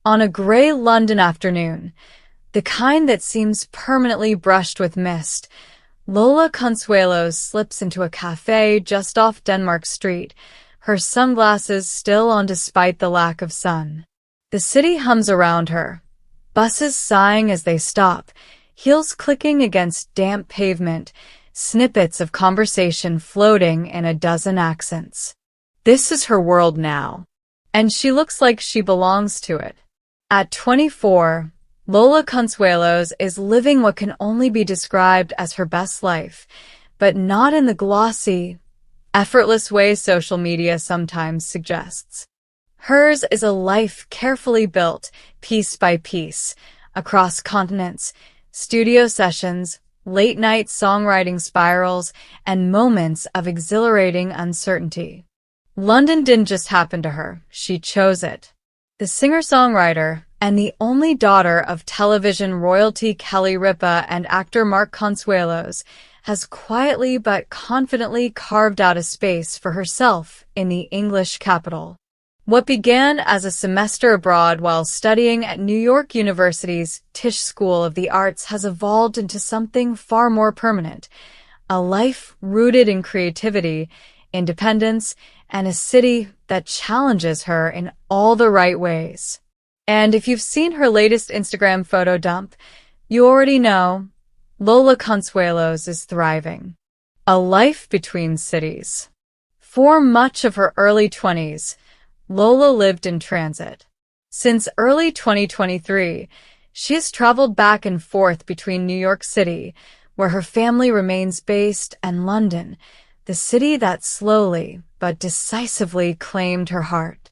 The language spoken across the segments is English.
On a gray London afternoon, the kind that seems permanently brushed with mist, Lola Consuelos slips into a cafe just off Denmark Street, her sunglasses still on despite the lack of sun. The city hums around her, buses sighing as they stop, heels clicking against damp pavement, snippets of conversation floating in a dozen accents. This is her world now, and she looks like she belongs to it. At 24, Lola Consuelos is living what can only be described as her best life, but not in the glossy, effortless way social media sometimes suggests. Hers is a life carefully built, piece by piece, across continents, studio sessions, late-night songwriting spirals, and moments of exhilarating uncertainty. London didn't just happen to her, she chose it. The singer-songwriter, and the only daughter of television royalty Kelly Ripa and actor Mark Consuelos, has quietly but confidently carved out a space for herself in the English capital. What began as a semester abroad while studying at New York University's Tisch School of the Arts has evolved into something far more permanent, a life rooted in creativity, independence, and a city that challenges her in all the right ways. And if you've seen her latest Instagram photo dump, you already know Lola Consuelos is thriving. A life between cities. For much of her early 20s, Lola lived in transit. Since early 2023, she has traveled back and forth between New York City, where her family remains based, and London, the city that slowly but decisively claimed her heart.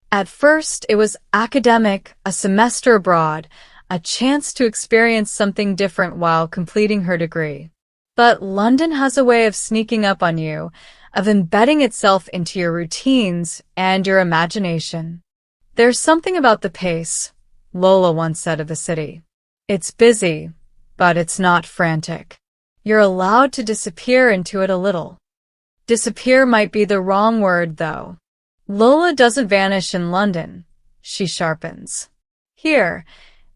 At first, it was academic, a semester abroad, a chance to experience something different while completing her degree. But London has a way of sneaking up on you, of embedding itself into your routines and your imagination. There's something about the pace, Lola once said of the city. It's busy, but it's not frantic. You're allowed to disappear into it a little. Disappear might be the wrong word, though. Lola doesn't vanish in London, she sharpens. Here,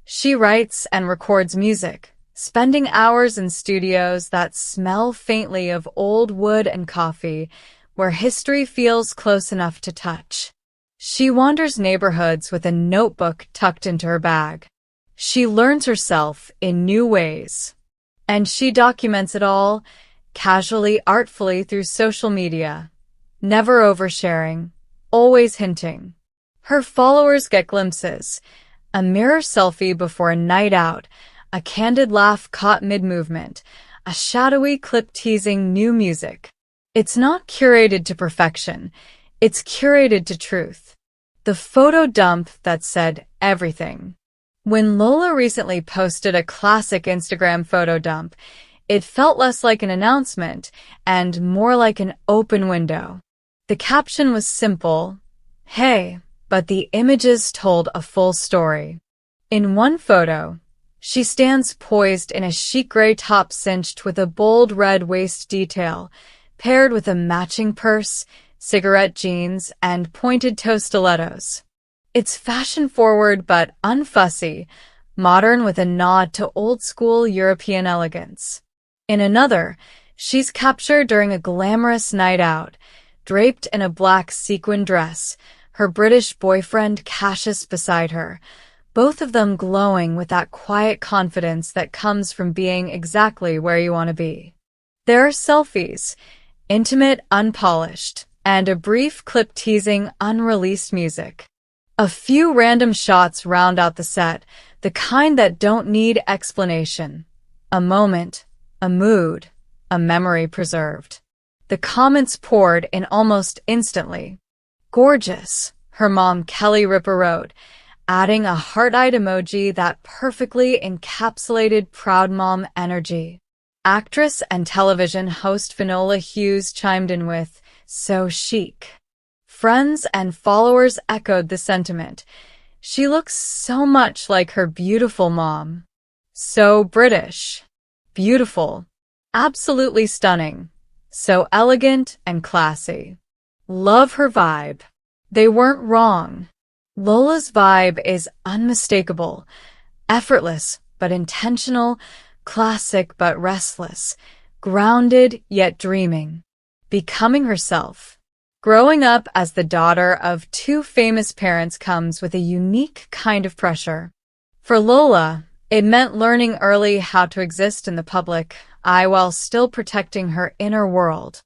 she writes and records music, spending hours in studios that smell faintly of old wood and coffee, where history feels close enough to touch. She wanders neighborhoods with a notebook tucked into her bag. She learns herself in new ways. And she documents it all, casually, artfully through social media, never oversharing, always hinting. Her followers get glimpses, a mirror selfie before a night out, a candid laugh caught mid-movement, a shadowy clip teasing new music. It's not curated to perfection, it's curated to truth. The photo dump that said everything. When Lola recently posted a classic Instagram photo dump, it felt less like an announcement and more like an open window. The caption was simple, "Hey," but the images told a full story. In one photo, she stands poised in a chic gray top cinched with a bold red waist detail, paired with a matching purse, cigarette jeans, and pointed-toe stilettos. It's fashion-forward but unfussy, modern with a nod to old-school European elegance. In another, she's captured during a glamorous night out, draped in a black sequin dress, her British boyfriend Cassius beside her, both of them glowing with that quiet confidence that comes from being exactly where you want to be. There are selfies, intimate, unpolished, and a brief clip teasing unreleased music. A few random shots round out the set, the kind that don't need explanation. A moment, a mood, a memory preserved. The comments poured in almost instantly. "Gorgeous," her mom Kelly Ripa wrote, adding a heart-eyed emoji that perfectly encapsulated proud mom energy. Actress and television host Viola Hughes chimed in with, "So chic." Friends and followers echoed the sentiment. She looks so much like her beautiful mom. So British. Beautiful. Absolutely stunning. So elegant and classy. Love her vibe. They weren't wrong. Lola's vibe is unmistakable, effortless but intentional, classic but restless, grounded yet dreaming, becoming herself. Growing up as the daughter of two famous parents comes with a unique kind of pressure. For Lola, it meant learning early how to exist in the public eye while still protecting her inner world.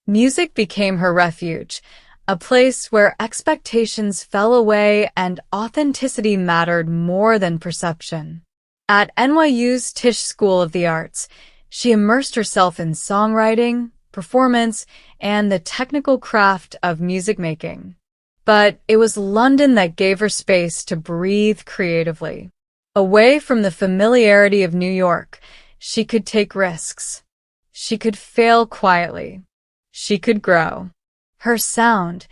Music became her refuge, a place where expectations fell away and authenticity mattered more than perception. At NYU's Tisch School of the Arts, she immersed herself in songwriting, performance, and the technical craft of music making. But it was London that gave her space to breathe creatively. Away from the familiarity of New York, she could take risks. She could fail quietly. She could grow. Her sound,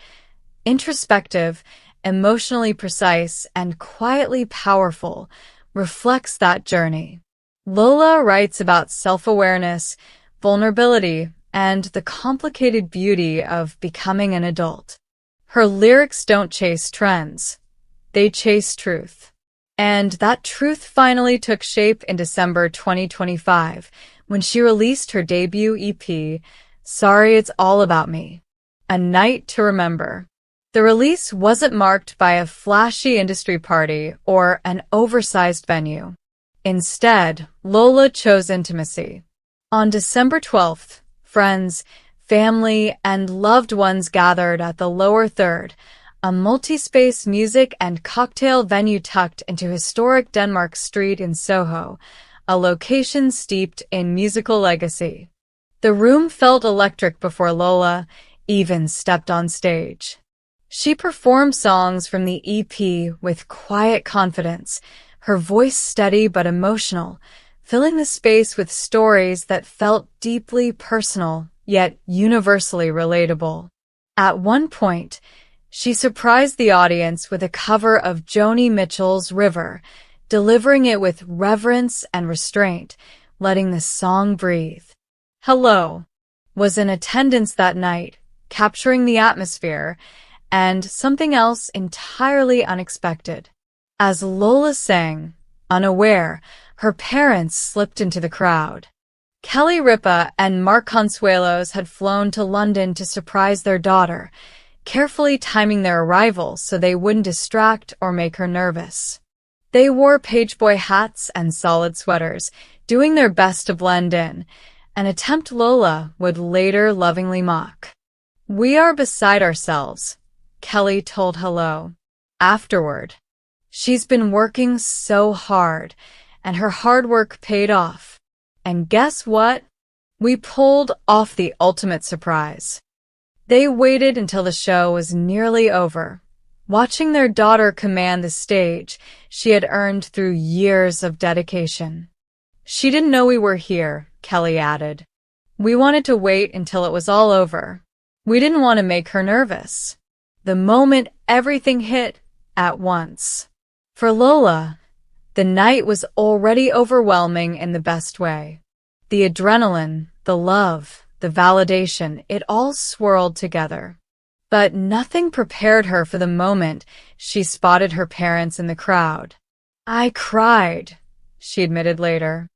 introspective, emotionally precise, and quietly powerful, reflects that journey. Lola writes about self-awareness, vulnerability, and the complicated beauty of becoming an adult. Her lyrics don't chase trends. They chase truth. And that truth finally took shape in December 2025 when she released her debut EP, Sorry It's All About Me, A Night to Remember. The release wasn't marked by a flashy industry party or an oversized venue. Instead, Lola chose intimacy. On December 12th, friends, family, and loved ones gathered at the Lower Third, a multi-space music and cocktail venue tucked into historic Denmark Street in Soho, a location steeped in musical legacy. The room felt electric before Lola even stepped on stage. She performed songs from the EP with quiet confidence, her voice steady but emotional, filling the space with stories that felt deeply personal, yet universally relatable. At one point, she surprised the audience with a cover of Joni Mitchell's River, delivering it with reverence and restraint, letting the song breathe. Hello was in attendance that night, capturing the atmosphere, and something else entirely unexpected. As Lola sang, unaware, her parents slipped into the crowd. Kelly Ripa and Mark Consuelos had flown to London to surprise their daughter, carefully timing their arrival so they wouldn't distract or make her nervous. They wore pageboy hats and solid sweaters, doing their best to blend in, an attempt Lola would later lovingly mock. "We are beside ourselves," Kelly told Hello. Afterward, "She's been working so hard, and her hard work paid off. And guess what? We pulled off the ultimate surprise." They waited until the show was nearly over, watching their daughter command the stage she had earned through years of dedication. "She didn't know we were here," Kelly added. "We wanted to wait until it was all over. We didn't want to make her nervous." The moment everything hit at once. For Lola, the night was already overwhelming in the best way. The adrenaline, the love, the validation, it all swirled together. But nothing prepared her for the moment she spotted her parents in the crowd. "I cried," she admitted later.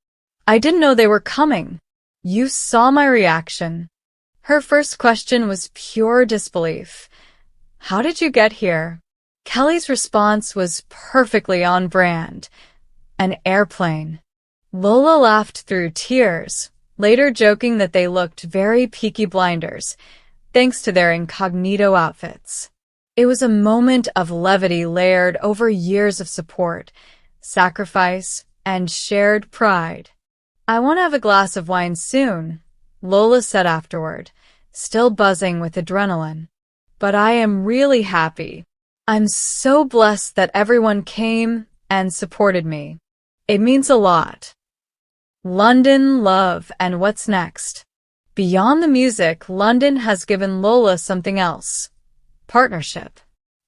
"I didn't know they were coming. You saw my reaction." Her first question was pure disbelief. "How did you get here?" Kelly's response was perfectly on brand. "An airplane." Lola laughed through tears, later joking that they looked very Peaky Blinders, thanks to their incognito outfits. It was a moment of levity layered over years of support, sacrifice, and shared pride. "I want to have a glass of wine soon," Lola said afterward, still buzzing with adrenaline. "But I am really happy. I'm so blessed that everyone came and supported me. It means a lot." London, love, and what's next? Beyond the music, London has given Lola something else. Partnership.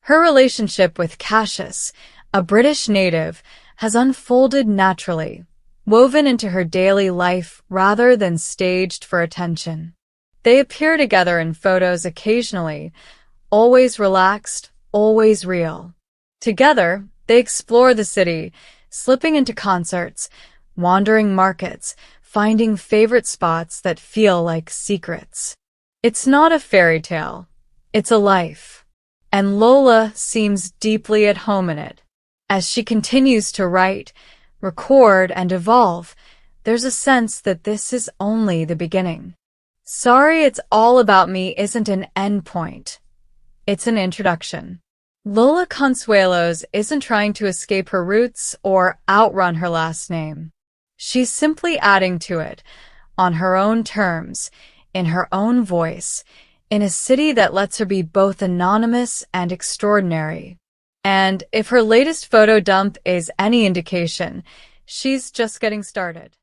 Her relationship with Cassius, a British native, has unfolded naturally, woven into her daily life rather than staged for attention. They appear together in photos occasionally, always relaxed, always real. Together, they explore the city, slipping into concerts, wandering markets, finding favorite spots that feel like secrets. It's not a fairy tale. It's a life. And Lola seems deeply at home in it. As she continues to write, record, and evolve, there's a sense that this is only the beginning. Sorry It's All About Me isn't an endpoint. It's an introduction. Lola Consuelos isn't trying to escape her roots or outrun her last name. She's simply adding to it, on her own terms, in her own voice, in a city that lets her be both anonymous and extraordinary. And if her latest photo dump is any indication, she's just getting started.